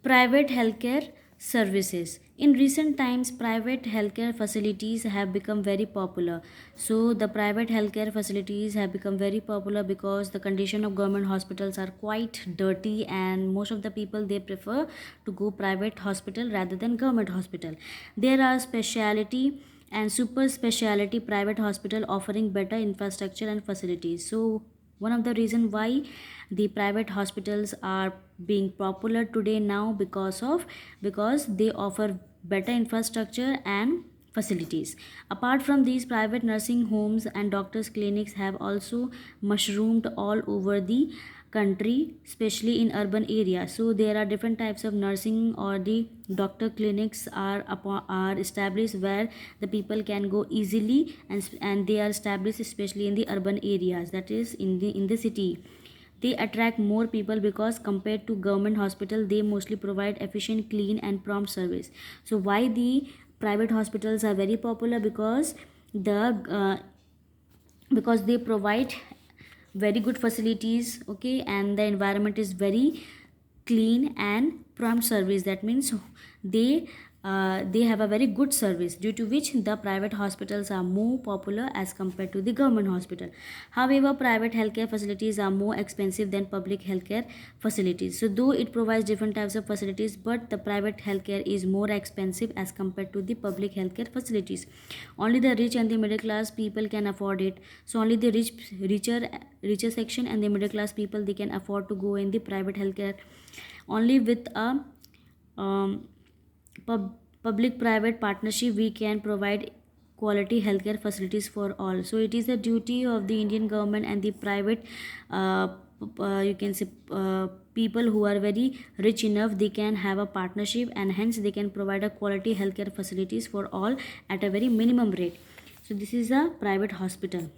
Private healthcare services. In recent times, private healthcare facilities have become very popular. So, the private healthcare facilities have become very popular because the condition of government hospitals are quite dirty, and most of the people they prefer to go private hospital rather than government hospital. There are specialty and super specialty private hospital offering better infrastructure and facilities. So, one of the reason why the private hospitals are being popular today now because they offer better infrastructure and facilities. Apart from these, private nursing homes and doctors clinics have also mushroomed all over the country, especially in urban areas. So there are different types of nursing or the doctor clinics are established where the people can go easily, and they are established especially in the urban areas, that is in the city. They attract more people because compared to government hospital they mostly provide efficient, clean and prompt service. So why the private hospitals are very popular? Because they provide very good facilities, okay, and the environment is very clean and prompt service. That means they have a very good service, due to which the private hospitals are more popular as compared to the government hospital. However, private healthcare facilities are more expensive than public healthcare facilities. So though it provides different types of facilities, but the private healthcare is more expensive as compared to the public healthcare facilities. Only the rich and the middle class people can afford it. So only the richer section and the middle class people, they can afford to go in the private healthcare. Only with a um, public private partnership we can provide quality healthcare facilities for all. So it is the duty of the Indian government and the private, you can say, people who are very rich enough, they can have a partnership, and hence they can provide a quality healthcare facilities for all at a very minimum rate. So this is a private hospital.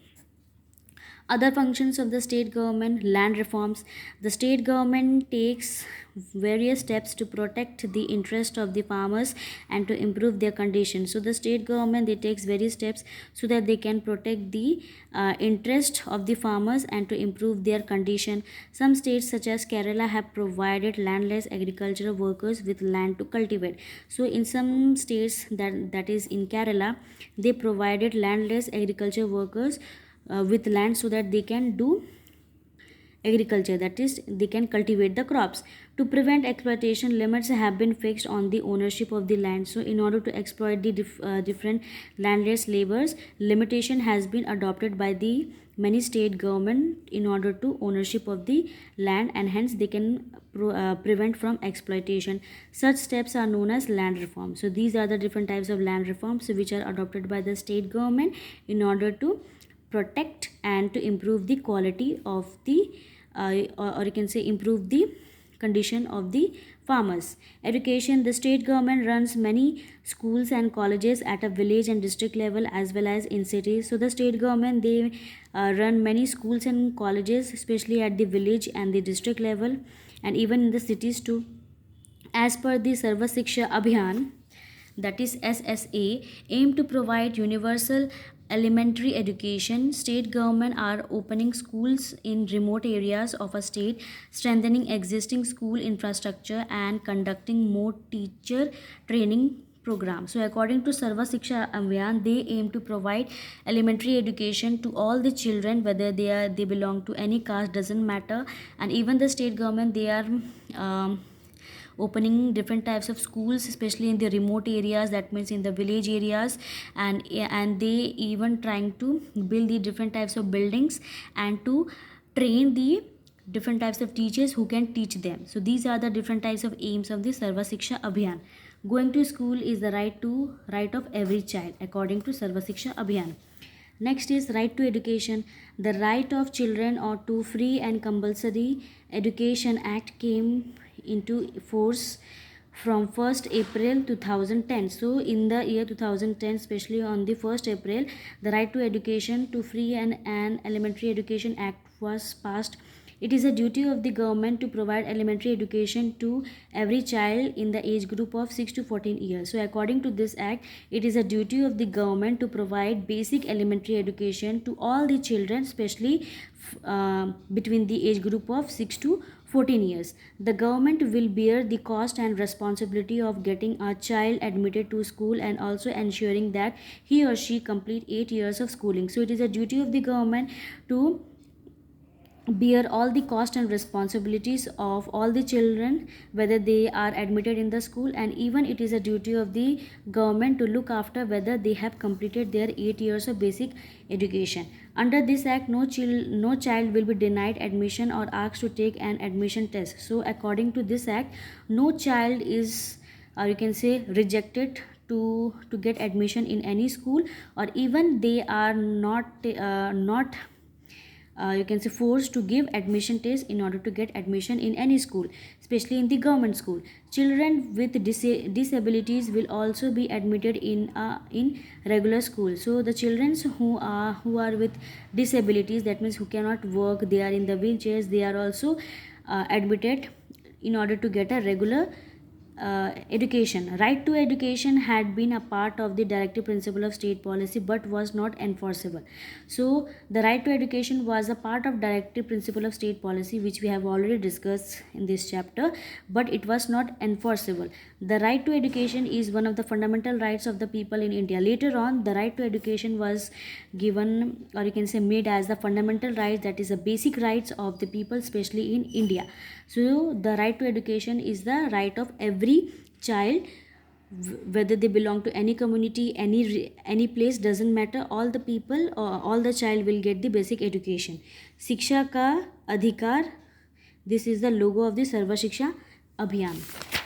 Other functions of the state government: land reforms. The state government takes various steps to protect the interest of the farmers and to improve their condition. So the state government, they takes various steps so that they can protect the interest of the farmers and to improve their condition. Some states such as Kerala have provided landless agricultural workers with land to cultivate. So in some states, that is in Kerala, they provided landless agriculture workers with land so that they can do agriculture, that is they can cultivate the crops. To prevent exploitation, limits have been fixed on the ownership of the land. So in order to exploit the different landless laborers, limitation has been adopted by the many state government in order to ownership of the land, and hence they can prevent from exploitation. Such steps are known as land reform. So these are the different types of land reforms which are adopted by the state government in order to protect and to improve the quality of the or you can say improve the condition of the farmers. Education: the state government runs many schools and colleges at a village and district level as well as in cities. So the state government, they run many schools and colleges, especially at the village and the district level, and even in the cities too. As per the Sarva Shiksha Abhiyan, that is SSA, aim to provide universal elementary education. State government are opening schools in remote areas of a state, strengthening existing school infrastructure and conducting more teacher training program. So according to Sarva Shiksha Abhiyan, they aim to provide elementary education to all the children, whether they belong to any caste, doesn't matter. And even the state government, they are um, opening different types of schools, especially in the remote areas, that means in the village areas, and they even trying to build the different types of buildings and to train the different types of teachers who can teach them. So these are the different types of aims of the Sarva Shiksha Abhiyan. Going to school is the right of every child according to Sarva Shiksha Abhiyan. Next is right to education. The right of children or to free and compulsory education act came into force from 1st April 2010. So in the year 2010, especially on the 1st April, the right to education to free and elementary education act was passed. It is a duty of the government to provide elementary education to every child in the age group of 6 to 14 years. So according to this act, it is a duty of the government to provide basic elementary education to all the children, especially between the age group of 6 to 14 years. The government will bear the cost and responsibility of getting a child admitted to school and also ensuring that he or she complete 8 years of schooling. So it is a duty of the government to bear all the cost and responsibilities of all the children whether they are admitted in the school, and even it is a duty of the government to look after whether they have completed their 8 years of basic education. Under this act, no child will be denied admission or asked to take an admission test. So according to this act, no child is, or you can say, rejected to get admission in any school, or even they are not you can say forced to give admission test in order to get admission in any school, especially in the government school. Children with disabilities will also be admitted in regular school. So the children who are with disabilities, that means who cannot work, they are in the wheelchairs, they are also admitted in order to get a regular education. Right to education had been a part of the directive principle of state policy but was not enforceable. So the right to education was a part of directive principle of state policy, which we have already discussed in this chapter, but it was not enforceable. The right to education is one of the fundamental rights of the people in India. Later on, the right to education was given, or you can say made as the fundamental right, that is the basic rights of the people, especially in India. So the right to education is the right of every child, whether they belong to any community, any place, doesn't matter. All the people, all the child will get the basic education. Shiksha ka adhikar. This is the logo of the Sarva Shiksha Abhiyan.